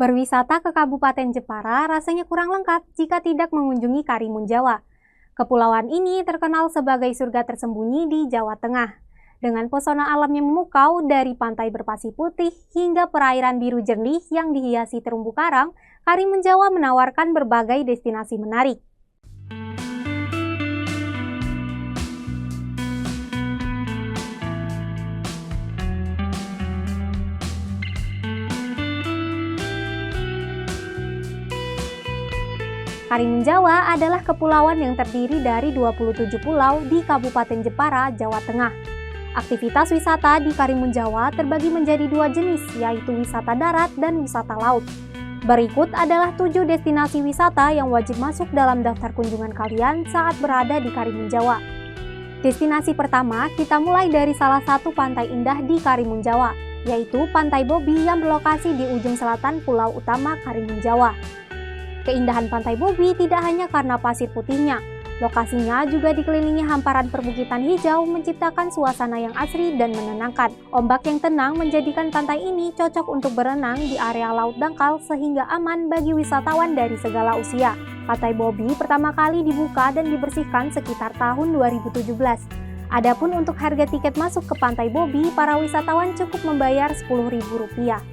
Berwisata ke Kabupaten Jepara rasanya kurang lengkap jika tidak mengunjungi Karimun Jawa. Kepulauan ini terkenal sebagai surga tersembunyi di Jawa Tengah. Dengan pesona alamnya memukau dari pantai berpasir putih hingga perairan biru jernih yang dihiasi terumbu karang, Karimun Jawa menawarkan berbagai destinasi menarik. Karimun Jawa adalah kepulauan yang terdiri dari 27 pulau di Kabupaten Jepara, Jawa Tengah. Aktivitas wisata di Karimun Jawa terbagi menjadi dua jenis, yaitu wisata darat dan wisata laut. Berikut adalah 7 destinasi wisata yang wajib masuk dalam daftar kunjungan kalian saat berada di Karimun Jawa. Destinasi pertama, kita mulai dari salah satu pantai indah di Karimun Jawa, yaitu Pantai Bobi yang berlokasi di ujung selatan pulau utama Karimun Jawa. Keindahan Pantai Bobi tidak hanya karena pasir putihnya, lokasinya juga dikelilingi hamparan perbukitan hijau menciptakan suasana yang asri dan menenangkan. Ombak yang tenang menjadikan pantai ini cocok untuk berenang di area laut dangkal sehingga aman bagi wisatawan dari segala usia. Pantai Bobi pertama kali dibuka dan dibersihkan sekitar tahun 2017. Adapun untuk harga tiket masuk ke Pantai Bobi, para wisatawan cukup membayar Rp10.000.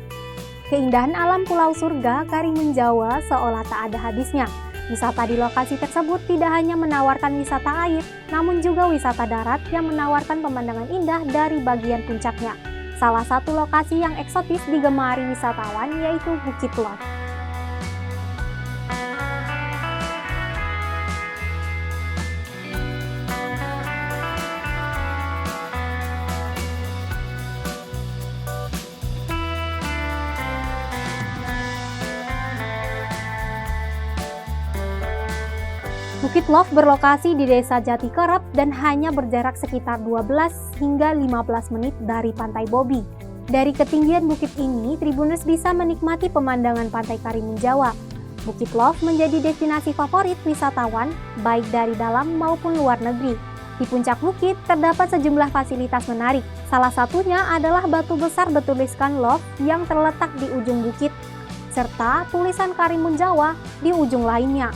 Keindahan alam Pulau Surga Karimun Jawa seolah tak ada habisnya. Wisata di lokasi tersebut tidak hanya menawarkan wisata air, namun juga wisata darat yang menawarkan pemandangan indah dari bagian puncaknya. Salah satu lokasi yang eksotis digemari wisatawan yaitu Bukit Love. Bukit Love berlokasi di Desa Jati Kerep dan hanya berjarak sekitar 12 hingga 15 menit dari Pantai Bobi. Dari ketinggian bukit ini, Tribuners bisa menikmati pemandangan Pantai Karimun Jawa. Bukit Love menjadi destinasi favorit wisatawan, baik dari dalam maupun luar negeri. Di puncak bukit terdapat sejumlah fasilitas menarik. Salah satunya adalah batu besar bertuliskan Love yang terletak di ujung bukit, serta tulisan Karimun Jawa di ujung lainnya.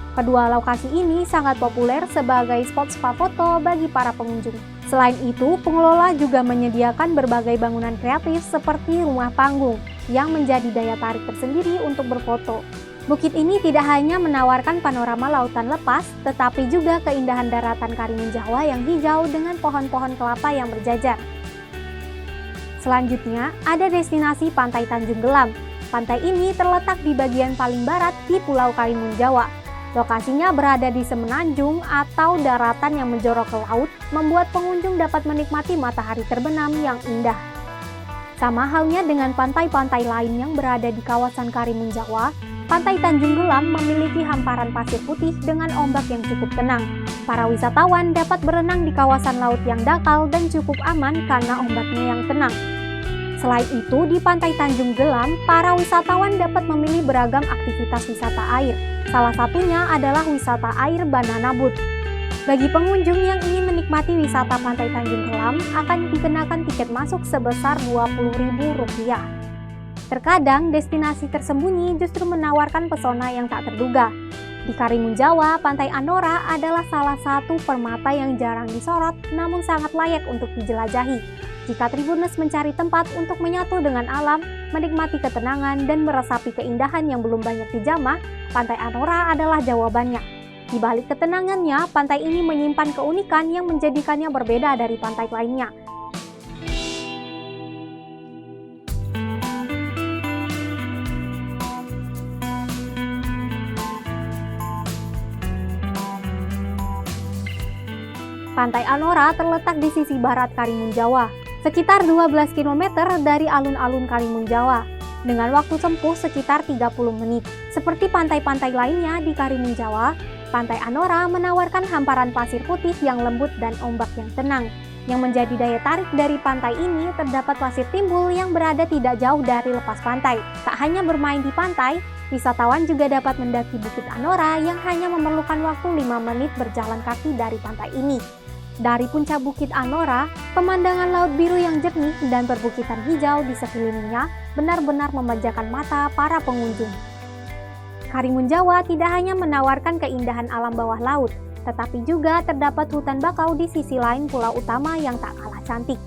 Kedua lokasi ini sangat populer sebagai spot swafoto bagi para pengunjung. Selain itu, pengelola juga menyediakan berbagai bangunan kreatif seperti rumah panggung yang menjadi daya tarik tersendiri untuk berfoto. Bukit ini tidak hanya menawarkan panorama lautan lepas, tetapi juga keindahan daratan Karimun Jawa yang hijau dengan pohon-pohon kelapa yang berjajar. Selanjutnya, ada destinasi Pantai Tanjung Gelam. Pantai ini terletak di bagian paling barat di Pulau Karimun Jawa. Lokasinya berada di semenanjung atau daratan yang menjorok ke laut, membuat pengunjung dapat menikmati matahari terbenam yang indah. Sama halnya dengan pantai-pantai lain yang berada di kawasan Karimun Jawa, Pantai Tanjung Gelam memiliki hamparan pasir putih dengan ombak yang cukup tenang. Para wisatawan dapat berenang di kawasan laut yang dangkal dan cukup aman karena ombaknya yang tenang. Selain itu, di Pantai Tanjung Gelam, para wisatawan dapat memilih beragam aktivitas wisata air. Salah satunya adalah wisata air banana boat. Bagi pengunjung yang ingin menikmati wisata Pantai Tanjung Gelam, akan dikenakan tiket masuk sebesar Rp20.000. Terkadang, destinasi tersembunyi justru menawarkan pesona yang tak terduga. Di Karimun Jawa, Pantai Anora adalah salah satu permata yang jarang disorot, namun sangat layak untuk dijelajahi. Jika Tribuners mencari tempat untuk menyatu dengan alam, menikmati ketenangan, dan meresapi keindahan yang belum banyak dijamah, Pantai Anora adalah jawabannya. Di balik ketenangannya, pantai ini menyimpan keunikan yang menjadikannya berbeda dari pantai lainnya. Pantai Anora terletak di sisi barat Karimun Jawa, sekitar 12 km dari alun-alun Karimun Jawa, dengan waktu tempuh sekitar 30 menit. Seperti pantai-pantai lainnya di Karimun Jawa, Pantai Anora menawarkan hamparan pasir putih yang lembut dan ombak yang tenang. Yang menjadi daya tarik dari pantai ini terdapat pasir timbul yang berada tidak jauh dari lepas pantai. Tak hanya bermain di pantai, wisatawan juga dapat mendaki Bukit Anora yang hanya memerlukan waktu 5 menit berjalan kaki dari pantai ini. Dari puncak Bukit Anora, pemandangan laut biru yang jernih dan perbukitan hijau di sekelilingnya benar-benar memanjakan mata para pengunjung. Karimun Jawa tidak hanya menawarkan keindahan alam bawah laut, tetapi juga terdapat hutan bakau di sisi lain pulau utama yang tak kalah cantik.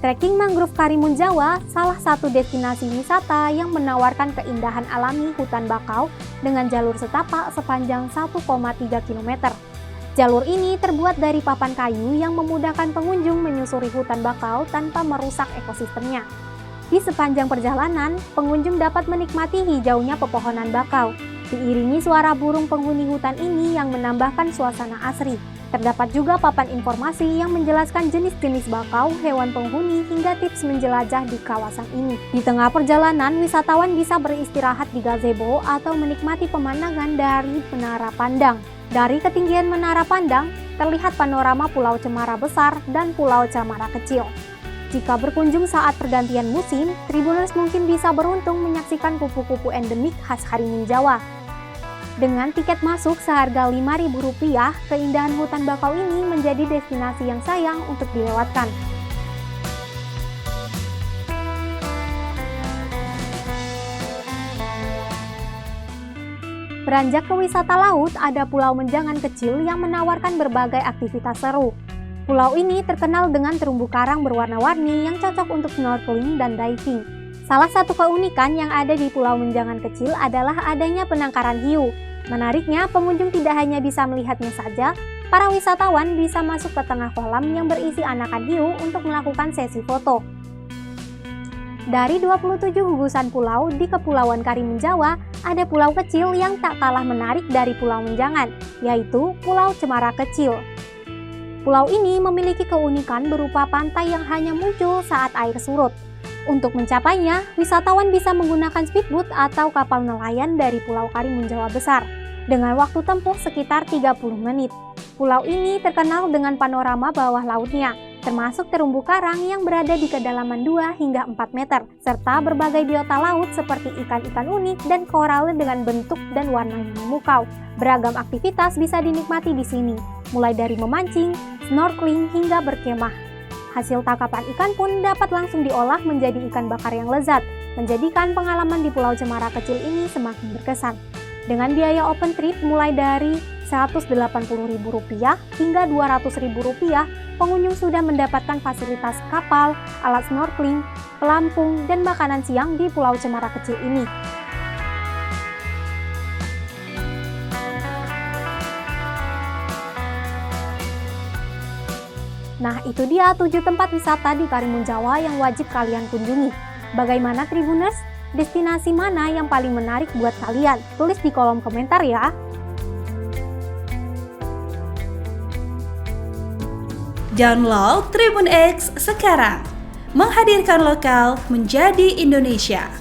Trekking mangrove Karimun Jawa salah satu destinasi wisata yang menawarkan keindahan alami hutan bakau dengan jalur setapak sepanjang 1,3 km. Jalur ini terbuat dari papan kayu yang memudahkan pengunjung menyusuri hutan bakau tanpa merusak ekosistemnya. Di sepanjang perjalanan, pengunjung dapat menikmati hijaunya pepohonan bakau, diiringi suara burung penghuni hutan ini yang menambahkan suasana asri. Terdapat juga papan informasi yang menjelaskan jenis-jenis bakau, hewan penghuni, hingga tips menjelajah di kawasan ini. Di tengah perjalanan, wisatawan bisa beristirahat di gazebo atau menikmati pemandangan dari Menara Pandang. Dari ketinggian Menara Pandang, terlihat panorama Pulau Cemara Besar dan Pulau Cemara Kecil. Jika berkunjung saat pergantian musim, Tribuners mungkin bisa beruntung menyaksikan kupu-kupu endemik khas Karimun Jawa. Dengan tiket masuk seharga Rp5.000, keindahan hutan bakau ini menjadi destinasi yang sayang untuk dilewatkan. Beranjak ke wisata laut, ada Pulau Menjangan kecil yang menawarkan berbagai aktivitas seru. Pulau ini terkenal dengan terumbu karang berwarna-warni yang cocok untuk snorkeling dan diving. Salah satu keunikan yang ada di Pulau Menjangan kecil adalah adanya penangkaran hiu. Menariknya, pengunjung tidak hanya bisa melihatnya saja, para wisatawan bisa masuk ke tengah kolam yang berisi anakan hiu untuk melakukan sesi foto. Dari 27 gugusan pulau di Kepulauan Karimun Jawa, ada pulau kecil yang tak kalah menarik dari Pulau Menjangan, yaitu Pulau Cemara Kecil. Pulau ini memiliki keunikan berupa pantai yang hanya muncul saat air surut. Untuk mencapainya, wisatawan bisa menggunakan speedboat atau kapal nelayan dari Pulau Karimun Jawa Besar, dengan waktu tempuh sekitar 30 menit. Pulau ini terkenal dengan panorama bawah lautnya, termasuk terumbu karang yang berada di kedalaman 2 hingga 4 meter, serta berbagai biota laut seperti ikan-ikan unik dan koral dengan bentuk dan warna yang memukau. Beragam aktivitas bisa dinikmati di sini, mulai dari memancing, snorkeling, hingga berkemah. Hasil tangkapan ikan pun dapat langsung diolah menjadi ikan bakar yang lezat, menjadikan pengalaman di Pulau Cemara Kecil ini semakin berkesan. Dengan biaya open trip mulai dari Rp180.000 hingga Rp200.000, pengunjung sudah mendapatkan fasilitas kapal, alat snorkeling, pelampung, dan makanan siang di Pulau Cemara Kecil ini. Nah, itu dia 7 tempat wisata di Karimun Jawa yang wajib kalian kunjungi. Bagaimana Tribuners? Destinasi mana yang paling menarik buat kalian? Tulis di kolom komentar ya. Download Tribun X sekarang. Menghadirkan lokal menjadi Indonesia.